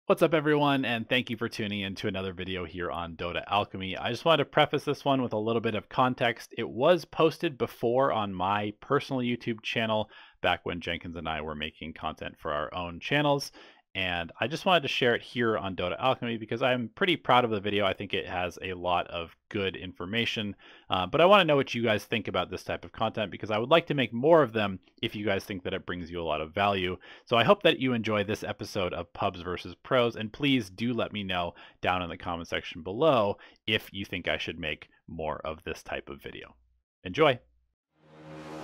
What's up everyone, and thank you for tuning in to another video here on Dota Alchemy. I just wanted to preface this one with a little bit of context. It was posted before on my personal YouTube channel back when Jenkins and I were making content for our own channels. And I just wanted to share it here on Dota Alchemy because I'm pretty proud of the video. I think it has a lot of good information, but I want to know what you guys think about this type of content because I would like to make more of them if you guys think that it brings you a lot of value. So I hope that you enjoy this episode of Pubs versus Pros, and please do let me know down in the comment section below if you think I should make more of this type of video. Enjoy!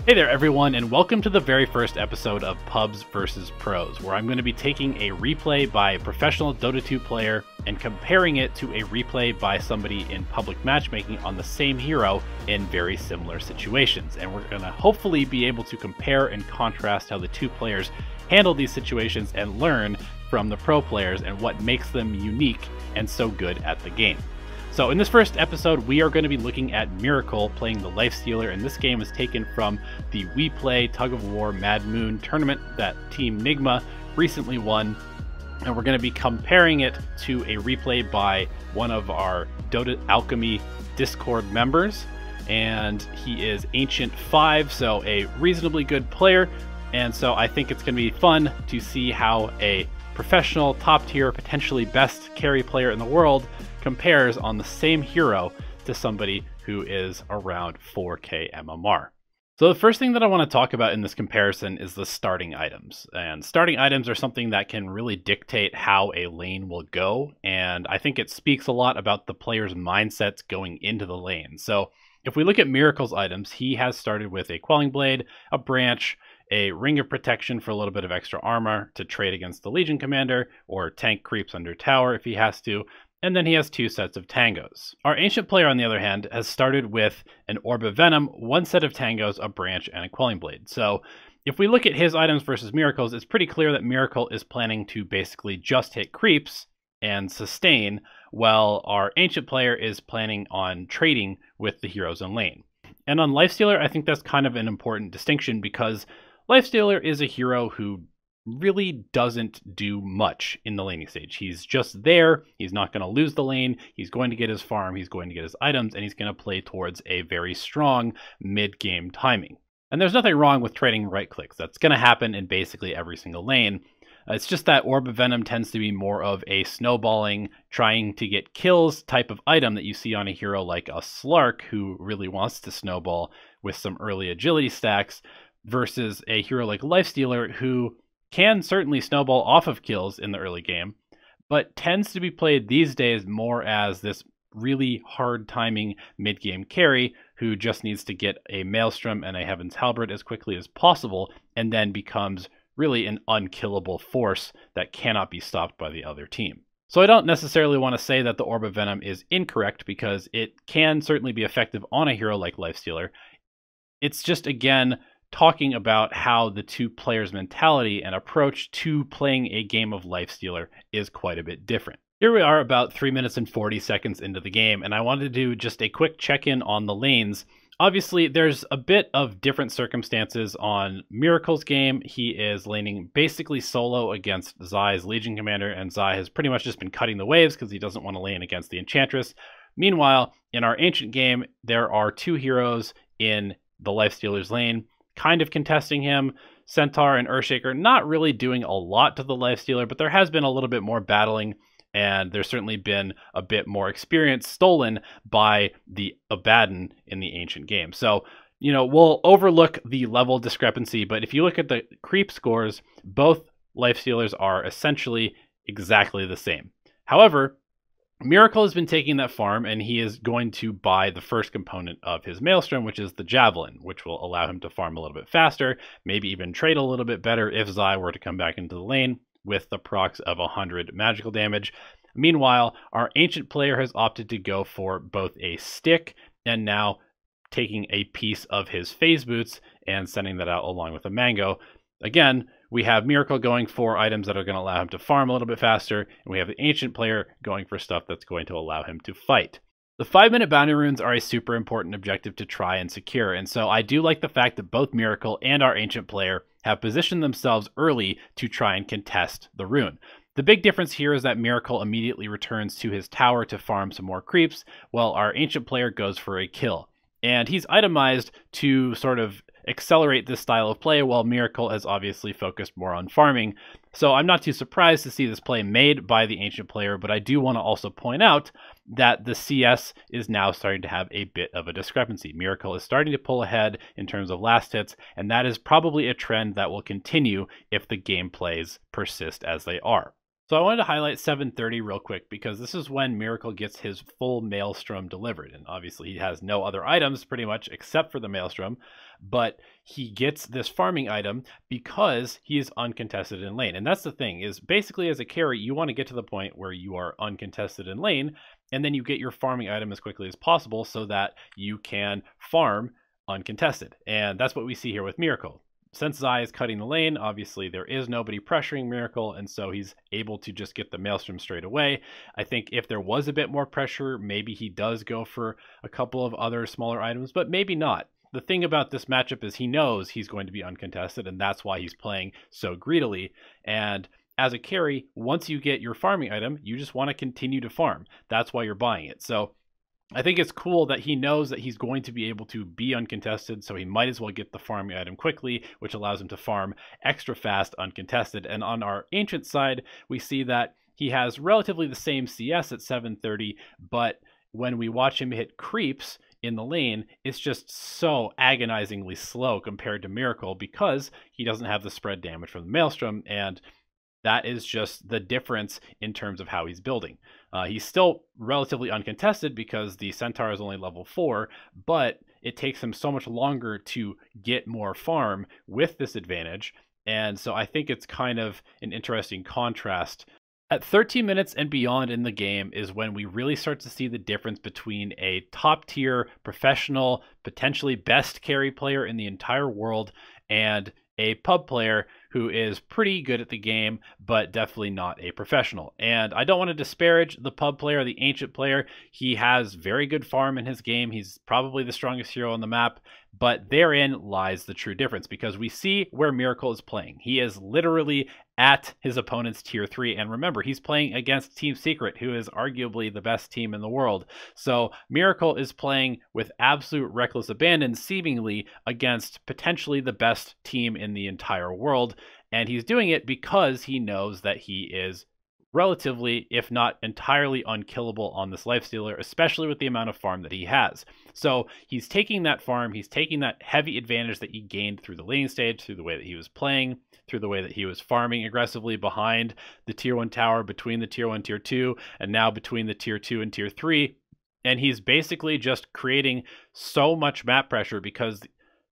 Hey there everyone, and welcome to the very first episode of Pubs vs Pros, where I'm going to be taking a replay by a professional Dota 2 player and comparing it to a replay by somebody in public matchmaking on the same hero in very similar situations. And we're going to hopefully be able to compare and contrast how the two players handle these situations and learn from the pro players and what makes them unique and so good at the game. So in this first episode, we are going to be looking at Miracle playing the Lifestealer, and this game is taken from the We Play Tug of War Mad Moon tournament that Team Nigma recently won, and we're going to be comparing it to a replay by one of our Dota Alchemy Discord members, and he is Ancient 5, so a reasonably good player, and so I think it's going to be fun to see how a professional, top tier, potentially best carry player in the world compares on the same hero to somebody who is around 4k MMR. So the first thing that I want to talk about in this comparison is the starting items. And starting items are something that can really dictate how a lane will go, and I think it speaks a lot about the player's mindsets going into the lane. So if we look at Miracle's items, he has started with a Quelling Blade, a Branch, a Ring of Protection for a little bit of extra armor to trade against the Legion Commander, or tank creeps under tower if he has to, and then he has two sets of tangos. Our Ancient player, on the other hand, has started with an Orb of Venom, one set of tangos, a Branch, and a Quelling Blade. So if we look at his items versus Miracle's, it's pretty clear that Miracle is planning to basically just hit creeps and sustain, while our Ancient player is planning on trading with the heroes in lane. And on Lifestealer, I think that's kind of an important distinction because Lifestealer is a hero who really doesn't do much in the laning stage. He's just there. He's not going to lose the lane. He's going to get his farm. He's going to get his items, and he's going to play towards a very strong mid-game timing. And there's nothing wrong with trading right clicks. That's going to happen in basically every single lane. It's just that Orb of Venom tends to be more of a snowballing, trying to get kills type of item that you see on a hero like a Slark, who really wants to snowball with some early agility stacks, versus a hero like Lifestealer, who can certainly snowball off of kills in the early game, but tends to be played these days more as this really hard timing mid-game carry who just needs to get a Maelstrom and a Heaven's Halberd as quickly as possible, and then becomes really an unkillable force that cannot be stopped by the other team. So I don't necessarily want to say that the Orb of Venom is incorrect, because it can certainly be effective on a hero like Lifestealer. It's just, again, talking about how the two players' mentality and approach to playing a game of Lifestealer is quite a bit different. Here we are about 3 minutes and 40 seconds into the game, and I wanted to do just a quick check-in on the lanes. Obviously, there's a bit of different circumstances on Miracle's game. He is laning basically solo against Zai's Legion Commander, and Zai has pretty much just been cutting the waves because he doesn't want to lane against the Enchantress. Meanwhile, in our Ancient game, there are two heroes in the Lifestealer's lane kind of contesting him. Centaur and Earthshaker not really doing a lot to the Lifestealer, but there has been a little bit more battling, and there's certainly been a bit more experience stolen by the Abaddon in the Ancient game. So, you know, we'll overlook the level discrepancy, but if you look at the creep scores, both Lifestealers are essentially exactly the same. However, Miracle has been taking that farm, and he is going to buy the first component of his Maelstrom, which is the Javelin, which will allow him to farm a little bit faster, maybe even trade a little bit better if Zai were to come back into the lane with the procs of 100 magical damage. Meanwhile, our Ancient player has opted to go for both a stick and now taking a piece of his Phase Boots and sending that out along with a Mango. Again, we have Miracle going for items that are going to allow him to farm a little bit faster, and we have the Ancient player going for stuff that's going to allow him to fight. The 5-minute bounty runes are a super important objective to try and secure, and so I do like the fact that both Miracle and our Ancient player have positioned themselves early to try and contest the rune. The big difference here is that Miracle immediately returns to his tower to farm some more creeps, while our Ancient player goes for a kill. And he's itemized to sort of accelerate this style of play, while Miracle has obviously focused more on farming. So I'm not too surprised to see this play made by the Ancient player, but I do want to also point out that the CS is now starting to have a bit of a discrepancy. Miracle is starting to pull ahead in terms of last hits, and that is probably a trend that will continue if the gameplays persist as they are. So I wanted to highlight 730 real quick because this is when Miracle gets his full Maelstrom delivered. And obviously he has no other items pretty much except for the Maelstrom, but he gets this farming item because he is uncontested in lane. And that's the thing, is basically as a carry, you want to get to the point where you are uncontested in lane, and then you get your farming item as quickly as possible so that you can farm uncontested. And that's what we see here with Miracle. Since Zai is cutting the lane, obviously there is nobody pressuring Miracle, and so he's able to just get the Maelstrom straight away. I think if there was a bit more pressure, maybe he does go for a couple of other smaller items, but maybe not. The thing about this matchup is he knows he's going to be uncontested, and that's why he's playing so greedily. And as a carry, once you get your farming item, you just want to continue to farm. That's why you're buying it. So I think it's cool that he knows that he's going to be able to be uncontested, so he might as well get the farming item quickly, which allows him to farm extra fast uncontested. And on our Ancient side, we see that he has relatively the same CS at 730, but when we watch him hit creeps in the lane, it's just so agonizingly slow compared to Miracle because he doesn't have the spread damage from the Maelstrom, and that is just the difference in terms of how he's building. He's still relatively uncontested because the Centaur is only level 4, but it takes him so much longer to get more farm with this advantage. And so I think it's kind of an interesting contrast. At 13 minutes and beyond in the game is when we really start to see the difference between a top tier, professional, potentially best carry player in the entire world and a pub player who is pretty good at the game, but definitely not a professional. And I don't want to disparage the pub player, the Ancient player. He has very good farm in his game. He's probably the strongest hero on the map, but therein lies the true difference because we see where Miracle is playing. He is literally at his opponent's tier 3. And remember, he's playing against Team Secret, who is arguably the best team in the world. So Miracle is playing with absolute reckless abandon, seemingly against potentially the best team in the entire world. And he's doing it because he knows that he is relatively, if not entirely, unkillable on this lifestealer, especially with the amount of farm that he has. So he's taking that farm, he's taking that heavy advantage that he gained through the lane stage, through the way that he was playing, through the way that he was farming aggressively behind the tier 1 tower, between the tier 1, tier 2, and now between the tier 2 and tier 3. And he's basically just creating so much map pressure because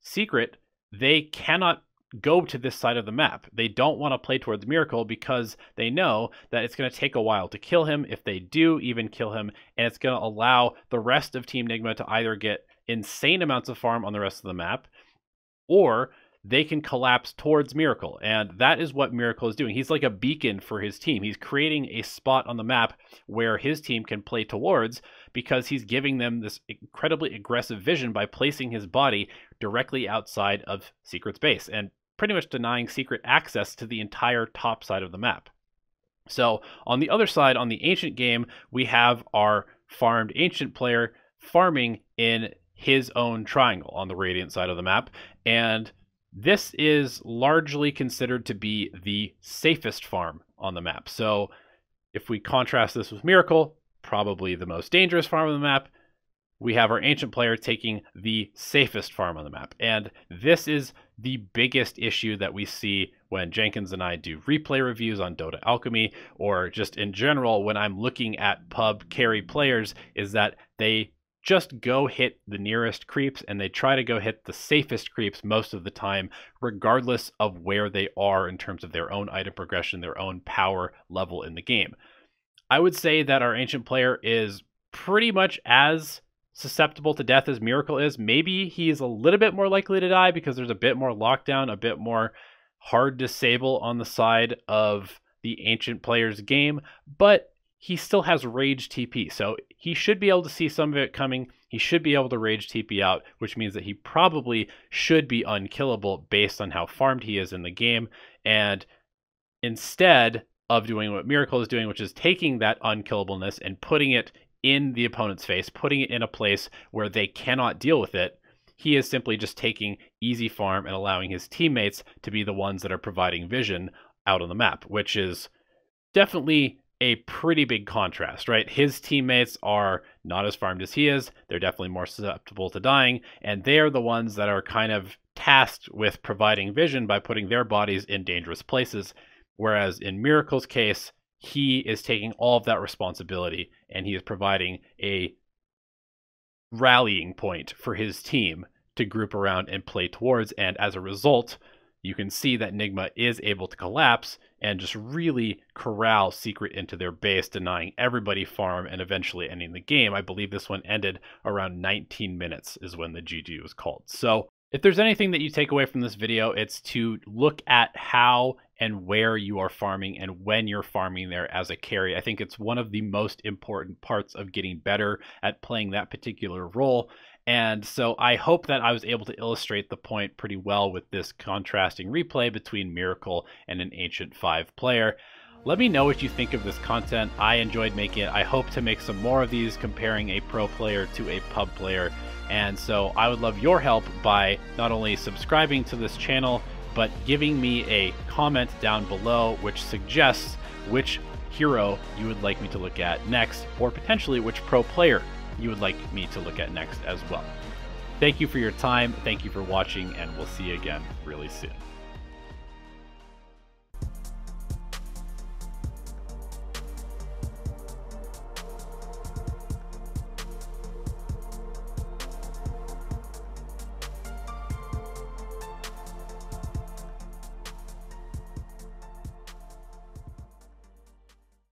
Secret, they cannot go to this side of the map. They don't want to play towards Miracle because they know that it's going to take a while to kill him, if they do even kill him, and it's going to allow the rest of Team Nigma to either get insane amounts of farm on the rest of the map, or they can collapse towards Miracle. And that is what Miracle is doing. He's like a beacon for his team. He's creating a spot on the map where his team can play towards because he's giving them this incredibly aggressive vision by placing his body directly outside of Secret's base and pretty much denying Secret access to the entire top side of the map. So on the other side, on the Ancient game, we have our farmed Ancient player farming in his own triangle on the Radiant side of the map. And this is largely considered to be the safest farm on the map. So if we contrast this with Miracle, probably the most dangerous farm on the map, we have our Ancient player taking the safest farm on the map. And this is the biggest issue that we see when Jenkins and I do replay reviews on Dota Alchemy, or just in general when I'm looking at pub carry players, is that they just go hit the nearest creeps and they try to go hit the safest creeps most of the time, regardless of where they are in terms of their own item progression, their own power level in the game. I would say that our Ancient player is pretty much as susceptible to death as Miracle is. Maybe he's a little bit more likely to die because there's a bit more lockdown, a bit more hard disable on the side of the Ancient player's game, but he still has Rage TP, so he should be able to see some of it coming. He should be able to Rage TP out, which means that he probably should be unkillable based on how farmed he is in the game. And instead, of doing what Miracle is doing, which is taking that unkillableness and putting it in the opponent's face, putting it in a place where they cannot deal with it. He is simply just taking easy farm and allowing his teammates to be the ones that are providing vision out on the map, which is definitely a pretty big contrast, right? His teammates are not as farmed as he is. They're definitely more susceptible to dying, and they are the ones that are kind of tasked with providing vision by putting their bodies in dangerous places. Whereas in Miracle's case, he is taking all of that responsibility and he is providing a rallying point for his team to group around and play towards. And as a result, you can see that Nigma is able to collapse and just really corral Secret into their base, denying everybody farm and eventually ending the game. I believe this one ended around 19 minutes is when the GG was called. So if there's anything that you take away from this video, it's to look at how and where you are farming and when you're farming there as a carry. I think it's one of the most important parts of getting better at playing that particular role. And so I hope that I was able to illustrate the point pretty well with this contrasting replay between Miracle and an Ancient 5 player. Let me know what you think of this content. I enjoyed making it. I hope to make some more of these comparing a pro player to a pub player. And so I would love your help by not only subscribing to this channel, but giving me a comment down below which suggests which hero you would like me to look at next, or potentially which pro player you would like me to look at next as well. Thank you for your time, thank you for watching, and we'll see you again really soon.